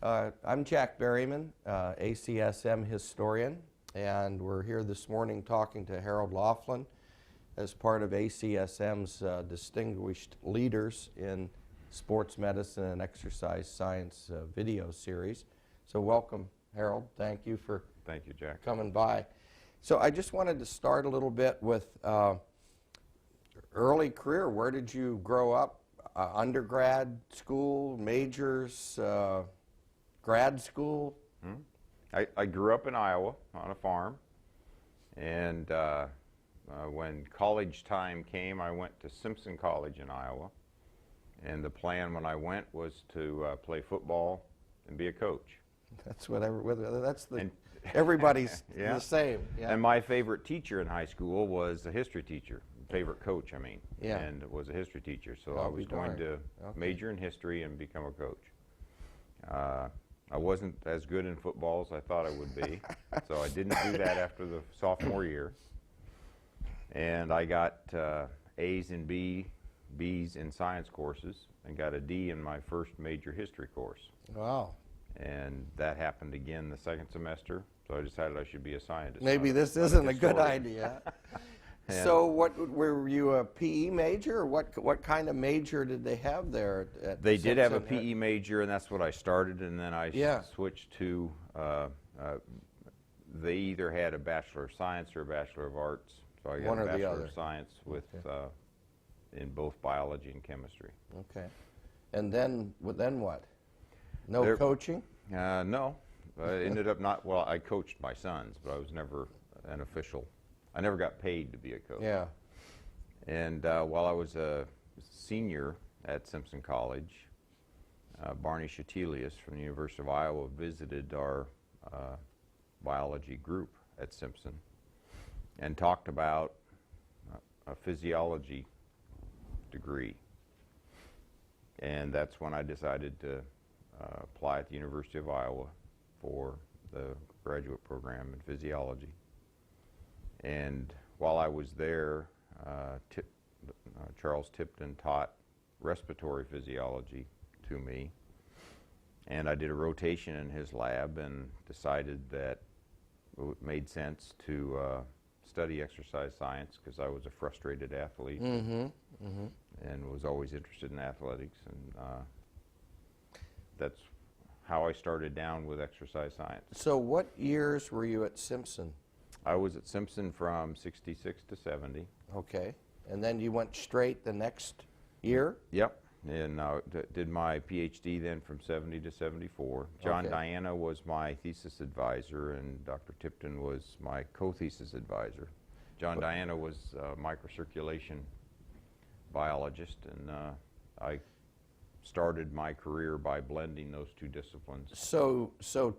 I'm Jack Berryman, ACSM historian, and we're here this morning talking to Harold Laughlin as part of ACSM's Distinguished Leaders in Sports Medicine and Exercise Science video series. So welcome, Harold. Thank you, Jack. Coming by. So I just wanted to start a little bit with early career. Where did you grow up? Undergrad school, majors, grad school? I grew up in Iowa on a farm, and when college time came, I went to Simpson College in Iowa, and the plan when I went was to play football and be a coach. That's everybody's yeah. the same. Yeah. And my favorite teacher in high school was a history teacher. Favorite coach, I mean, yeah. And was a history teacher, so I'll I was going to major in history and become a coach. I wasn't as good in football as I thought I would be, so I didn't do that after the sophomore year. And I got A's and B's in science courses and got a D in my first major history course. Wow. And that happened again the second semester, so I decided I should be a scientist. Maybe this isn't a good idea. So were you a PE major, or what kind of major did they have there at They did have a Simpson? PE major, and that's what I started, and then I switched to, they either had a Bachelor of Science or a Bachelor of Arts, so I got a Bachelor of Science with, in both biology and chemistry. Okay. And then what? No coaching? No. I ended up not, well, I coached my sons, but I was never an official. I never got paid to be a coach. Yeah. And while I was a senior at Simpson College, Barney Chatelius from the University of Iowa visited our biology group at Simpson and talked about a physiology degree. And that's when I decided to apply at the University of Iowa for the graduate program in physiology. And while I was there, Charles Tipton taught respiratory physiology to me, and I did a rotation in his lab and decided that it made sense to study exercise science because I was a frustrated athlete and was always interested in athletics, and that's how I started down with exercise science. So what years were you at Simpson? I was at Simpson from 66 to 70. Okay. And then you went straight the next year? Yep. And did my Ph.D. then from 70 to 74. John Diana was my thesis advisor, and Dr. Tipton was my co-thesis advisor. John Diana was a microcirculation biologist, and I started my career by blending those two disciplines. So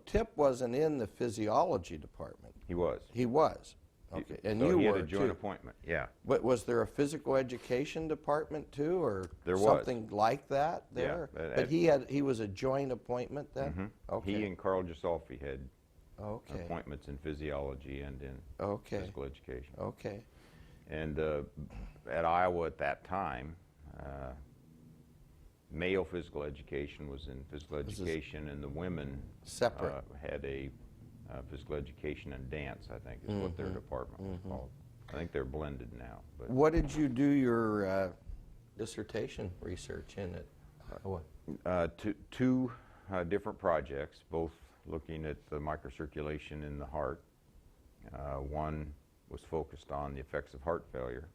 Tip wasn't in the physiology department? He was. He was. Okay. And so you he were had a joint too. appointment, yeah. But was there a physical education department too, or there something like that there? Yeah. But he was a joint appointment then? Okay. He and Carl Gisolfi had appointments in physiology and in physical education. Okay. And at Iowa at that time, male physical education was in physical education, and the women separate had a physical education and dance, I think, is what their department was called. I think they're blended now. But what did you do your dissertation research in at Iowa? Two different projects, both looking at the microcirculation in the heart. One was focused on the effects of heart failure,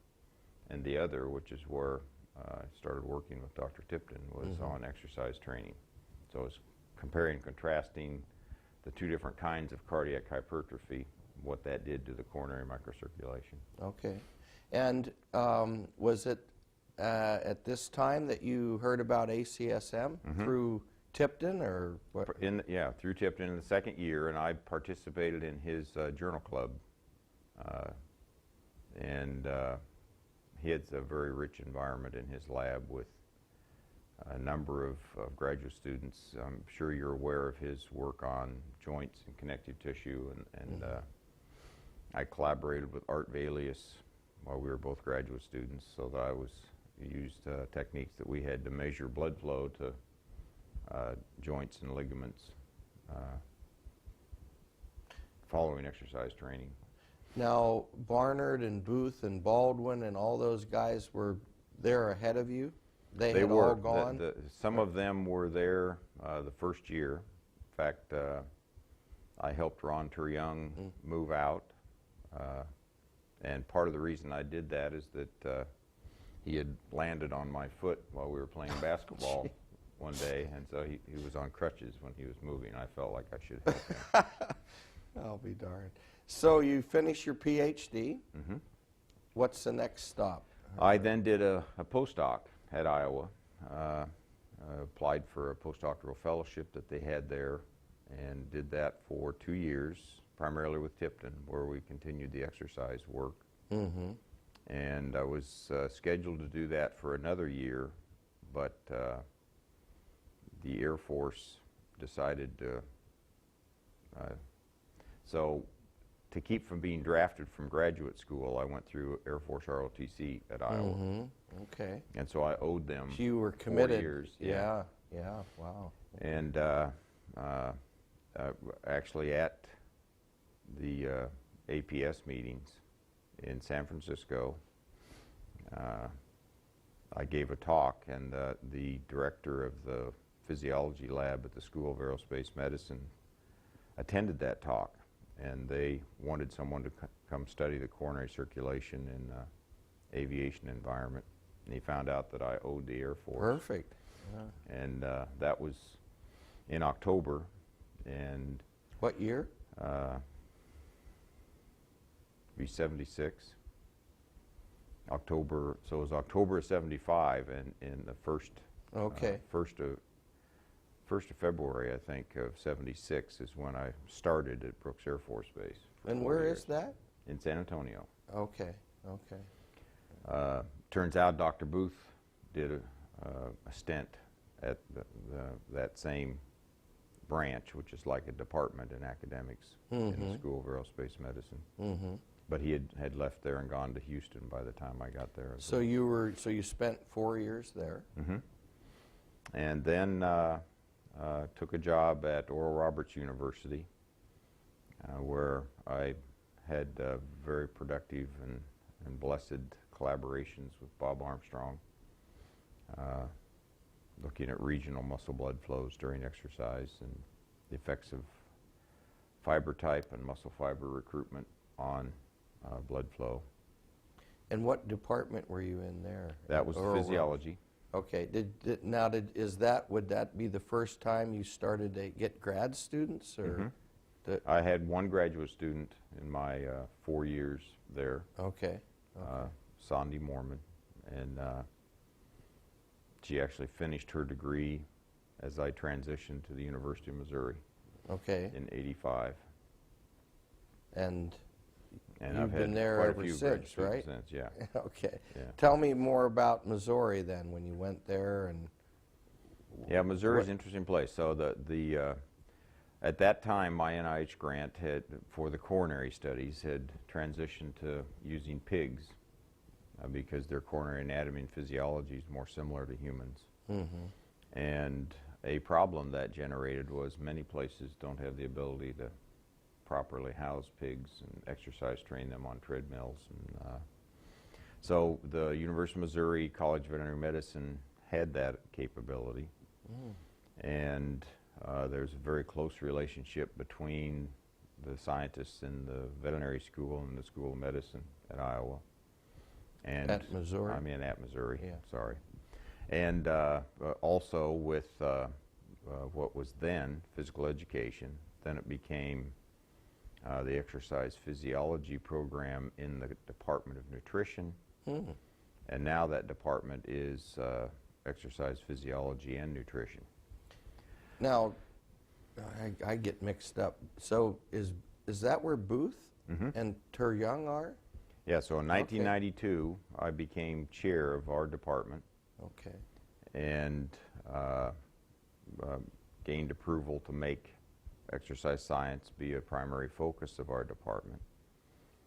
and the other, which is where I started working with Dr. Tipton, was on exercise training. So I was comparing and contrasting the two different kinds of cardiac hypertrophy, what that did to the coronary microcirculation. Okay. And was it at this time that you heard about ACSM through Tipton, or what? Through Tipton in the second year, and I participated in his journal club. He has a very rich environment in his lab with a number of graduate students. I'm sure you're aware of his work on joints and connective tissue, and I collaborated with Art Valius while we were both graduate students, so that I used techniques that we had to measure blood flow to joints and ligaments following exercise training. Now, Barnard and Booth and Baldwin and all those guys were there ahead of you? They had were. all gone? Some of them were there the first year. In fact, I helped Ron Turyoung move out. And part of the reason I did that is that he had landed on my foot while we were playing basketball one day, and so he was on crutches when he was moving. I felt like I should help him. I'll be darned. So you finish your Ph.D. Mm-hmm. What's the next stop? I then did a postdoc at Iowa. Applied for a postdoctoral fellowship that they had there and did that for 2 years, primarily with Tipton, where we continued the exercise work. Mm-hmm. And I was scheduled to do that for another year, but the Air Force decided to, so to keep from being drafted from graduate school, I went through Air Force ROTC at Iowa. Mm-hmm. Okay. And so I owed them So you were committed. 4 years. Yeah, wow. And actually at the APS meetings in San Francisco, I gave a talk, and the director of the physiology lab at the School of Aerospace Medicine attended that talk, and they wanted someone to come study the coronary circulation in aviation environment. And he found out that I owed the Air Force. Perfect. Yeah. And that was in October. And What year? be 76. October, so it was October of 75, and in the first of February, I think, of 76 is when I started at Brooks Air Force Base. And where is that? In San Antonio. Okay, okay. Turns out Dr. Booth did a stint at that same branch, which is like a department in academics in the School of Aerospace Medicine. Mm-hmm. But he had left there and gone to Houston by the time I got there. So you spent 4 years there. Mm-hmm. And then took a job at Oral Roberts University, where I had very productive and blessed collaborations with Bob Armstrong, looking at regional muscle blood flows during exercise and the effects of fiber type and muscle fiber recruitment on blood flow. And what department were you in there? That was physiology. Okay. Would that be the first time you started to get grad students, or? Mm-hmm. I had one graduate student in my 4 years there. Okay. Sandy Mormon, and she actually finished her degree as I transitioned to the University of Missouri. Okay. In '85. And you've I've been there quite ever a few since, right? Since, yeah. Okay. Yeah. Tell me more about Missouri then, when you went there, and. Yeah, Missouri's an interesting place. So at that time, my NIH grant for the coronary studies had transitioned to using pigs because their coronary anatomy and physiology is more similar to humans. Mm-hmm. And a problem that generated was many places don't have the ability to properly house pigs and exercise train them on treadmills. And so the University of Missouri College of Veterinary Medicine had that capability. And there's a very close relationship between the scientists in the veterinary school and the School of Medicine at Iowa. And at Missouri? I mean at Missouri, yeah. Sorry. And also with what was then physical education. Then it became the exercise physiology program in the Department of Nutrition. And now that department is exercise physiology and nutrition. Now, I get mixed up. So is that where Booth and Turyoung are? Yeah, so in 1992, I became chair of our department. Okay. And gained approval to make exercise science be a primary focus of our department.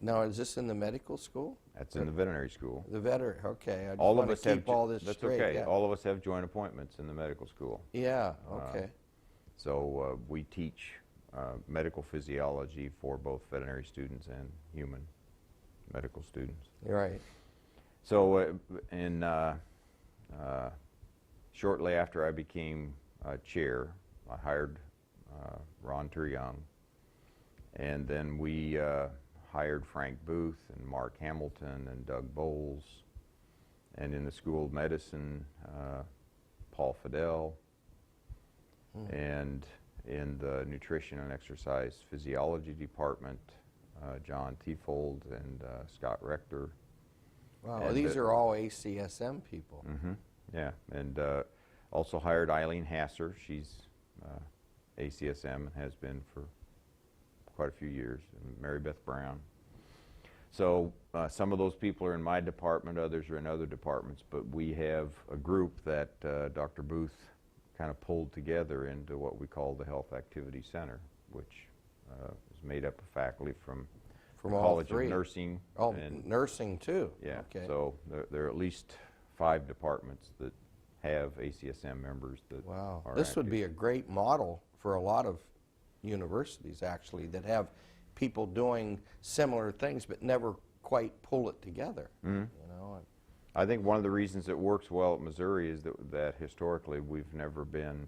Now, is this in the medical school? That's in the veterinary school. The veteran, okay. I just All of want us to have keep all this that's straight. okay. Yeah. All of us have joint appointments in the medical school. Yeah, okay. So we teach medical physiology for both veterinary students and human medical students. Right. So shortly after I became chair, I hired Ron Turyoung, and then we hired Frank Booth and Mark Hamilton and Doug Bowles, and in the School of Medicine, Paul Fidel, and in the Nutrition and Exercise Physiology Department, John Tiefold and Scott Rector. Wow, And these are all ACSM people. Yeah, and also hired Eileen Hasser. She's ACSM and has been for quite a few years, and Mary Beth Brown. So some of those people are in my department, others are in other departments, but we have a group that Dr. Booth kind of pulled together into what we call the Health Activity Center, which is made up of faculty from the all College three. of Nursing. Oh, and nursing too. yeah, Okay. so there are at least 5 departments that have ACSM members that Wow. are This would active. be a great model for a lot of universities, actually, that have people doing similar things but never quite pull it together. You know. I think one of the reasons it works well at Missouri is that historically we've never been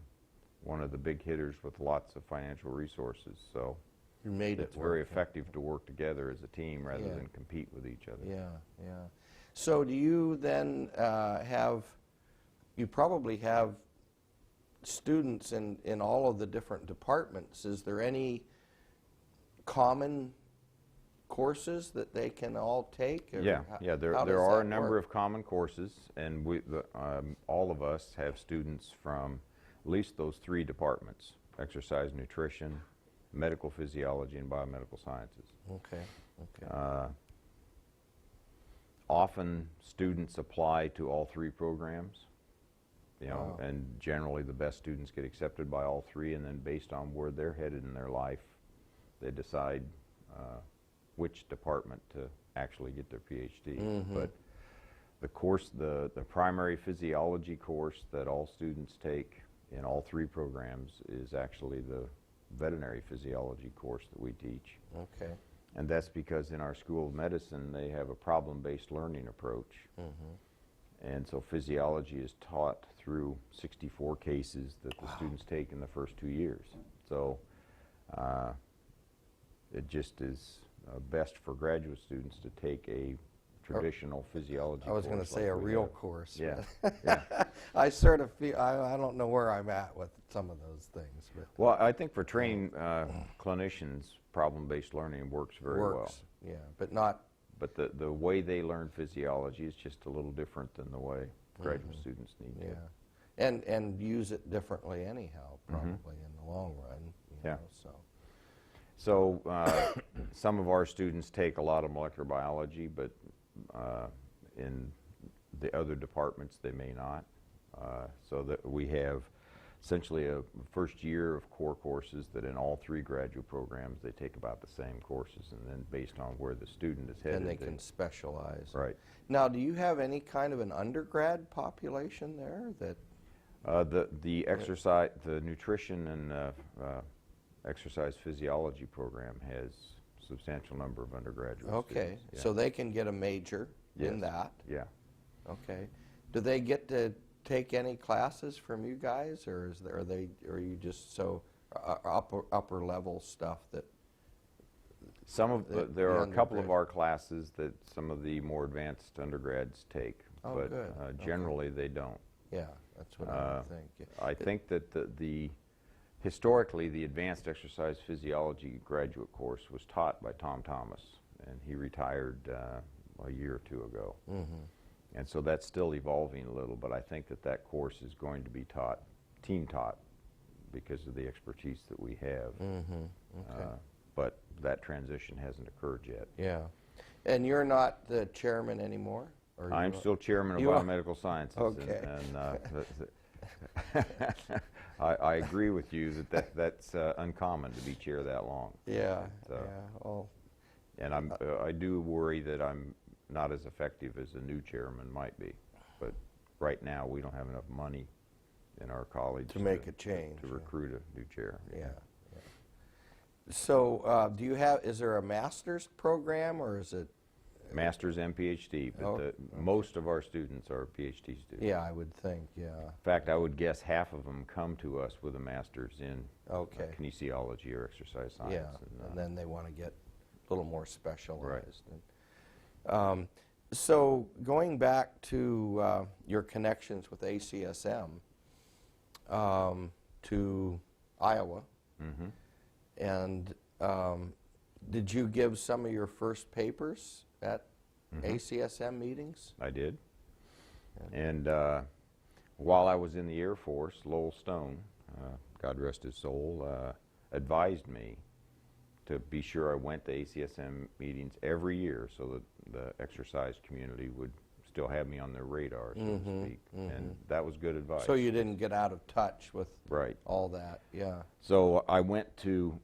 one of the big hitters with lots of financial resources. So You made it's it very work. effective to work together as a team rather Yeah. than compete with each other. Yeah, yeah. So do you then you probably have students in all of the different departments. Is there any common courses that they can all take? Or Yeah, how- yeah. There how does are a that number work? of common courses, and all of us have students from at least those 3 departments: exercise, nutrition, medical physiology, and biomedical sciences. Okay, okay. Often students apply to all 3 programs, you know, Wow. and generally the best students get accepted by all 3, and then based on where they're headed in their life, they decide which department to actually get their Ph.D. But the course, the primary physiology course that all students take in all 3 programs is actually the veterinary physiology course that we teach. Okay. And that's because in our School of Medicine they have a problem-based learning approach. And so physiology is taught through 64 cases that the students take in the first 2 years. So it just is best for graduate students to take a traditional physiology course. I was going to say like a we real have. course. Yeah, but yeah. I sort of feel, I don't know where I'm at with some of those things. But Well, I think for training clinicians, problem-based learning works very well. works, yeah, but not, But the way they learn physiology is just a little different than the way graduate students need yeah. to. And use it differently anyhow, probably in the long run. You Yeah. know, so. So some of our students take a lot of molecular biology, but in the other departments they may not. So that we have essentially a first year of core courses that in all 3 graduate programs they take about the same courses, and then based on where the student is headed. And they can specialize. Right. Now, do you have any kind of an undergrad population there that? The exercise, the nutrition and exercise physiology program has a substantial number of undergraduate Okay, students. Yeah. so they can get a major in Yes. that. Yeah. Okay. Do they get to take any classes from you guys, or are you just so upper level stuff that? Some of there are a couple of undergrad. our classes that some of the more advanced undergrads take, Oh, but good. Okay. generally they don't. Yeah, that's what I would think. Yeah. I think that historically the advanced exercise physiology graduate course was taught by Tom Thomas, and he retired a year or 2 ago. And so that's still evolving a little, but I think that course is going to be taught, team taught, because of the expertise that we have. Okay. But that transition hasn't occurred yet. Yeah. And you're not the chairman anymore? Or I'm you still chairman of you are? biomedical sciences. Okay. I agree with you that's uncommon to be chair that long. Yeah, So- yeah. Well, And I do worry that I'm not as effective as a new chairman might be. But right now, we don't have enough money in our college To make a change, to yeah. recruit a new chair. Yeah. Yeah. So, is there a master's program, or is it? Master's and PhD, but Okay. most of our students are PhD students. Yeah, I would think, yeah. In fact, I would guess half of them come to us with a master's in Okay. kinesiology or exercise science. Yeah, and then they want to get a little more specialized. So going back to your connections with ACSM to Iowa, Mhm. and did you give some of your first papers at ACSM meetings? I did. And while I was in the Air Force, Lowell Stone, God rest his soul, advised me to be sure I went to ACSM meetings every year so that the exercise community would still have me on their radar, so to speak. And that was good advice. So you didn't get out of touch with Right. all that, yeah. So I went to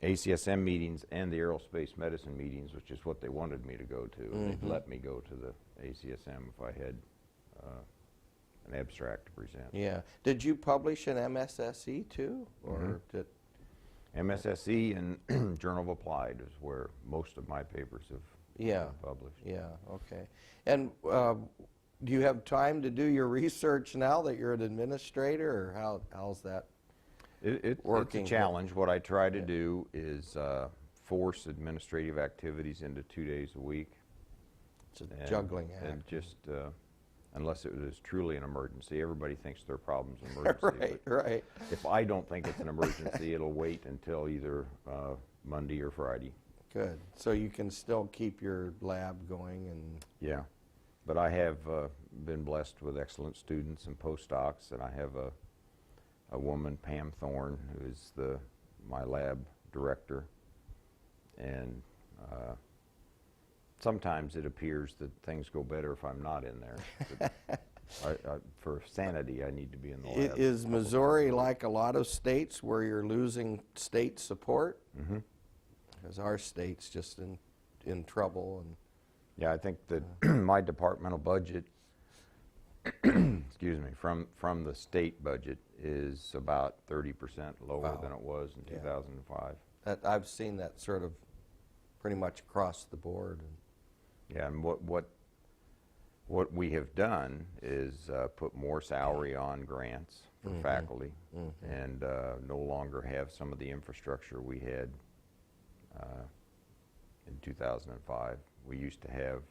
ACSM meetings and the aerospace medicine meetings, which is what they wanted me to go to. And they'd let me go to the ACSM if I had an abstract to present. Yeah. Did you publish an MSSE too, or did? MSSE and Journal of Applied is where most of my papers have been published. Yeah, okay. And do you have time to do your research now that you're an administrator, or how's that It's working? a challenge. What I try to do is force administrative activities into 2 days a week. It's a juggling act. And just, unless it is truly an emergency, everybody thinks their problem's an emergency. Right, but right. if I don't think it's an emergency, it'll wait until either Monday or Friday. Good. So you can still keep your lab going and... Yeah. But I have been blessed with excellent students and postdocs, and I have a woman, Pam Thorne, who is my lab director. And sometimes it appears that things go better if I'm not in there. But for sanity, I need to be in the lab. Is Missouri like a lot of states where you're losing state support? Mm-hmm. Because our state's just in trouble. And Yeah, I think that my departmental budget, excuse me, from the state budget is about 30% lower than it was in 2005. I've seen that sort of pretty much across the board. Yeah, and what we have done is put more salary on grants for faculty, and no longer have some of the infrastructure we had in 2005. We used to have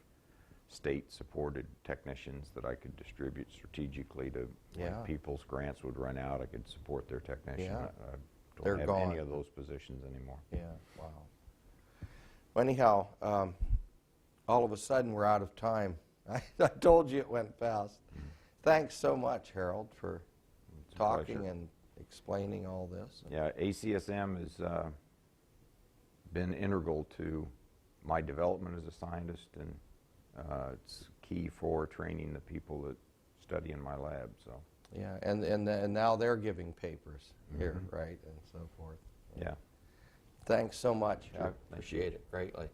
state-supported technicians that I could distribute strategically to when people's grants would run out. I could support their technician. Yeah. I They're don't have any gone. of those positions anymore. Yeah, wow. Well, anyhow, all of a sudden we're out of time. I told you it went fast. Thanks so much, Harold, for It's a talking pleasure. and explaining all this. Yeah, ACSM has been integral to my development as a scientist, and it's key for training the people that study in my lab. So Yeah, and now they're giving papers here, right, and so forth. yeah. Thanks so much. I Sure. Thank you. appreciate it greatly.